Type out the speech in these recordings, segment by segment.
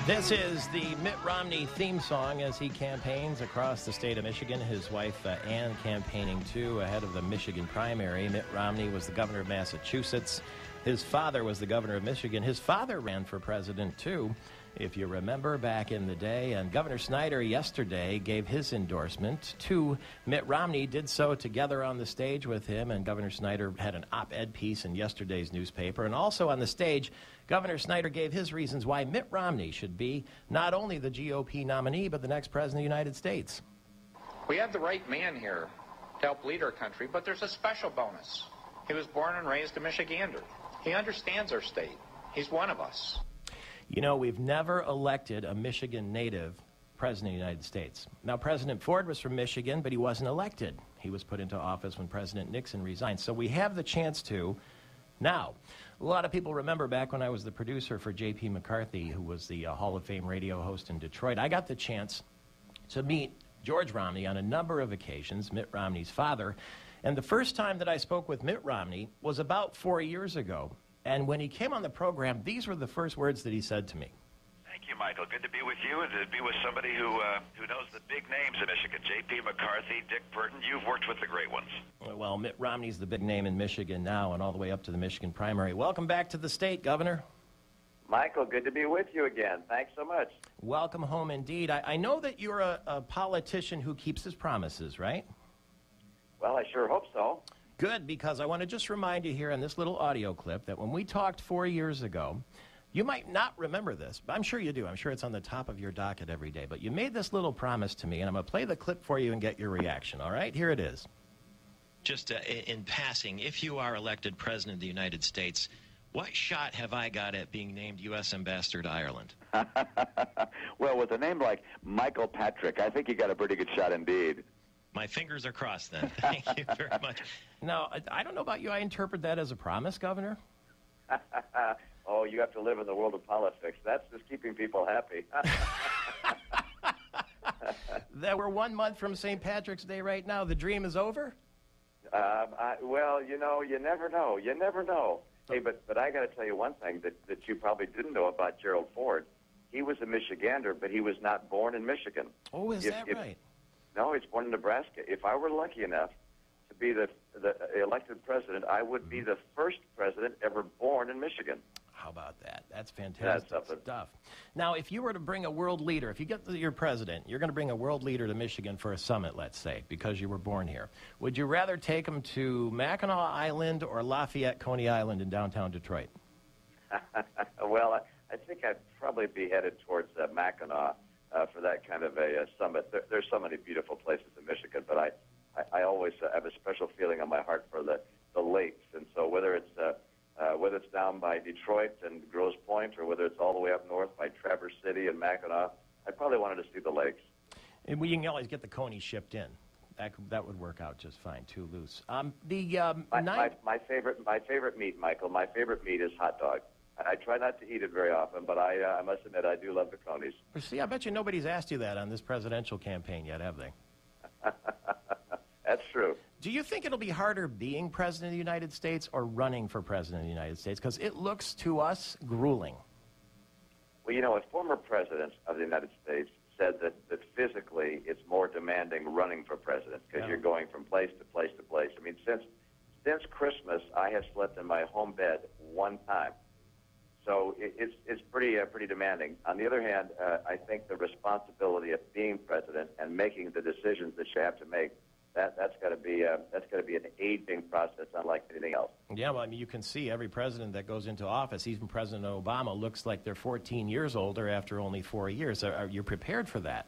This is the Mitt Romney theme song as he campaigns across the state of Michigan. His wife, Ann, campaigning, too, ahead of the Michigan primary. Mitt Romney was the governor of Massachusetts. His father was the governor of Michigan. His father ran for president, too, if you remember, back in the day. And Governor Snyder yesterday gave his endorsement to Mitt Romney, did so together on the stage with him. And Governor Snyder had an op-ed piece in yesterday's newspaper. And also on the stage, Governor Snyder gave his reasons why Mitt Romney should be not only the GOP nominee, but the next president of the United States. We have the right man here to help lead our country, but there's a special bonus. He was born and raised a Michigander. He understands our state. He's one of us. You know, we've never elected a Michigan native president of the United States. Now, President Ford was from Michigan, but he wasn't elected. He was put into office when President Nixon resigned. So we have the chance to now. A lot of people remember back when I was the producer for J.P. McCarthy, who was the Hall of Fame radio host in Detroit. I got the chance to meet George Romney on a number of occasions, Mitt Romney's father. And the first time that I spoke with Mitt Romney was about 4 years ago. And when he came on the program, these were the first words that he said to me. Thank you, Michael. Good to be with you and to be with somebody who knows the big names in Michigan. J.P. McCarthy, Dick Burton. You've worked with the great ones. Well, Mitt Romney's the big name in Michigan now and all the way up to the Michigan primary. Welcome back to the state, Governor. Michael, good to be with you again. Thanks so much. Welcome home indeed. I know that you're a politician who keeps his promises, right? Well, I sure hope so. Good, because I want to just remind you here in this little audio clip that when we talked 4 years ago, you might not remember this, but I'm sure you do. I'm sure it's on the top of your docket every day. But you made this little promise to me, and I'm going to play the clip for you and get your reaction, all right? Here it is. Just in passing, if you are elected president of the United States, what shot have I got at being named U.S. ambassador to Ireland? Well, with a name like Michael Patrick, I think you got a pretty good shot indeed. My fingers are crossed then. Thank you very much. Now, I don't know about you. I interpret that as a promise, Governor. Oh, you have to live in the world of politics. That's just keeping people happy. That we're 1 month from St. Patrick's Day right now. The dream is over? Well, you know, you never know. You never know. Hey, but I got to tell you one thing that you probably didn't know about Gerald Ford. He was a Michigander, but he was not born in Michigan. Oh, is that right? No, he's born in Nebraska. If I were lucky enough to be the elected president, I would be the first president ever born in Michigan. How about that? That's fantastic stuff. Now, if you were to bring a world leader, if you get your president, you're going to bring a world leader to Michigan for a summit, let's say, because you were born here. Would you rather take him to Mackinac Island or Lafayette, Coney Island in downtown Detroit? Well, I think I'd probably be headed towards Mackinac for that kind of a summit. There's so many beautiful places in Michigan, but I always have a special feeling on my heart for the lakes. And so whether it's down by Detroit and Grosse Pointe or whether it's all the way up north by Traverse City and Mackinac, I probably wanted to see the lakes. And we can always get the Coney shipped in. That would work out just fine, too loose. My favorite meat, Michael, my favorite meat is hot dog. I try not to eat it very often, but I must admit I do love the Coneys. See, I bet you nobody's asked you that on this presidential campaign yet, have they? That's true. Do you think it'll be harder being president of the United States or running for president of the United States? Because it looks to us grueling. Well, you know, a former president of the United States said that physically it's more demanding running for president because you're going from place to place to place. I mean, since Christmas, I have slept in my home bed one time. So it's pretty demanding. On the other hand, I think the responsibility of being president and making the decisions that you have to make, that's got to be an aging process, unlike anything else. Yeah, well, I mean, you can see every president that goes into office, even President Obama, looks like they're 14 years older after only 4 years. Are you prepared for that?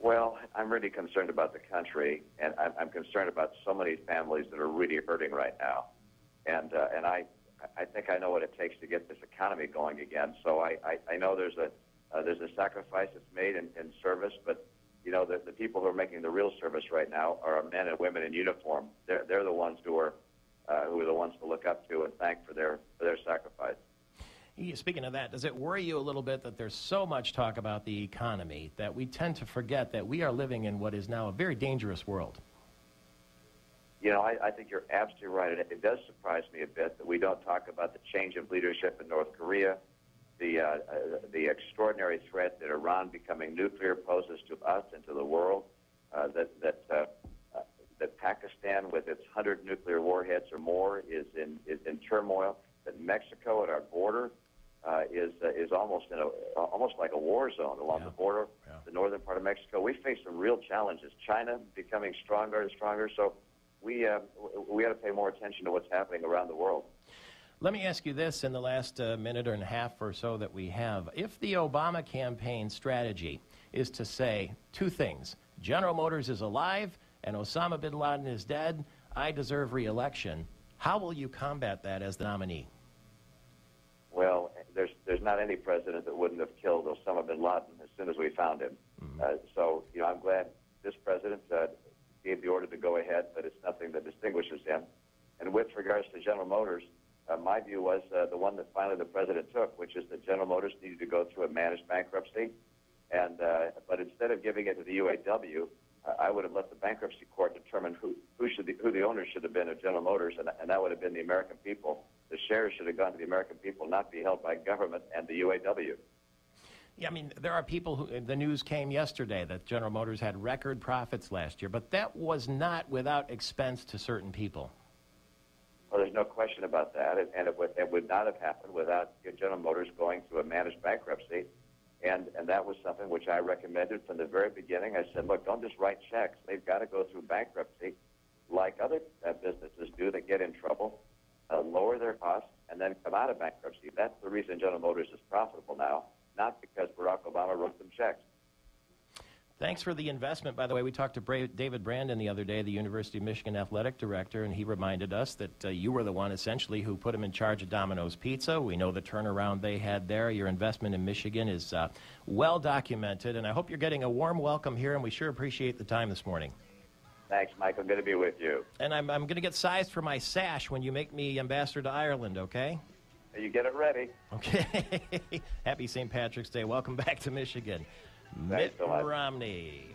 Well, I'm really concerned about the country, and I'm concerned about so many families that are really hurting right now, and I think I know what it takes to get this economy going again. So I know there's a sacrifice that's made in service, but you know the people who are making the real service right now are men and women in uniform. They're the ones who are the ones to look up to and thank for their sacrifice. Speaking of that, does it worry you a little bit that there's so much talk about the economy that we tend to forget that we are living in what is now a very dangerous world? You know, I think you're absolutely right. It does surprise me a bit that we don't talk about the change of leadership in North Korea, the extraordinary threat that Iran becoming nuclear poses to us and to the world, that Pakistan with its 100 nuclear warheads or more is in turmoil, that Mexico at our border is almost like a war zone along the border, the northern part of Mexico. We face some real challenges. China becoming stronger and stronger, so we ought to pay more attention to what's happening around the world. Let me ask you this in the last minute and a half or so that we have. If the Obama campaign strategy is to say two things, General Motors is alive and Osama bin Laden is dead, I deserve re-election, how will you combat that as the nominee? Well, there's not any president that wouldn't have killed Osama bin Laden as soon as we found him. So, I'm glad this president gave the order to go ahead, but it's nothing that distinguishes him. And with regards to General Motors, my view was the one that finally the president took, which is that General Motors needed to go through a managed bankruptcy. And but instead of giving it to the UAW, I would have let the bankruptcy court determine who the owners should have been of General Motors, and that would have been the American people. The shares should have gone to the American people, not be held by government and the UAW. Yeah, I mean, there are people who, the news came yesterday that General Motors had record profits last year, but that was not without expense to certain people. Well, there's no question about that, and it would not have happened without General Motors going through a managed bankruptcy, and that was something which I recommended from the very beginning. I said, look, don't just write checks. They've got to go through bankruptcy like other businesses do that get in trouble, lower their costs, and then come out of bankruptcy. That's the reason General Motors is profitable now, not because Barack Obama wrote them checks. Thanks for the investment. By the way, we talked to David Brandon the other day, the University of Michigan athletic director, and he reminded us that you were the one essentially who put him in charge of Domino's Pizza. We know the turnaround they had there. Your investment in Michigan is well documented, and I hope you're getting a warm welcome here, and we sure appreciate the time this morning. Thanks, Mike. I'm going to be with you. And I'm going to get sized for my sash when you make me ambassador to Ireland, okay? You get it ready. Okay. Happy St. Patrick's Day. Welcome back to Michigan. Thanks Mitt Romney.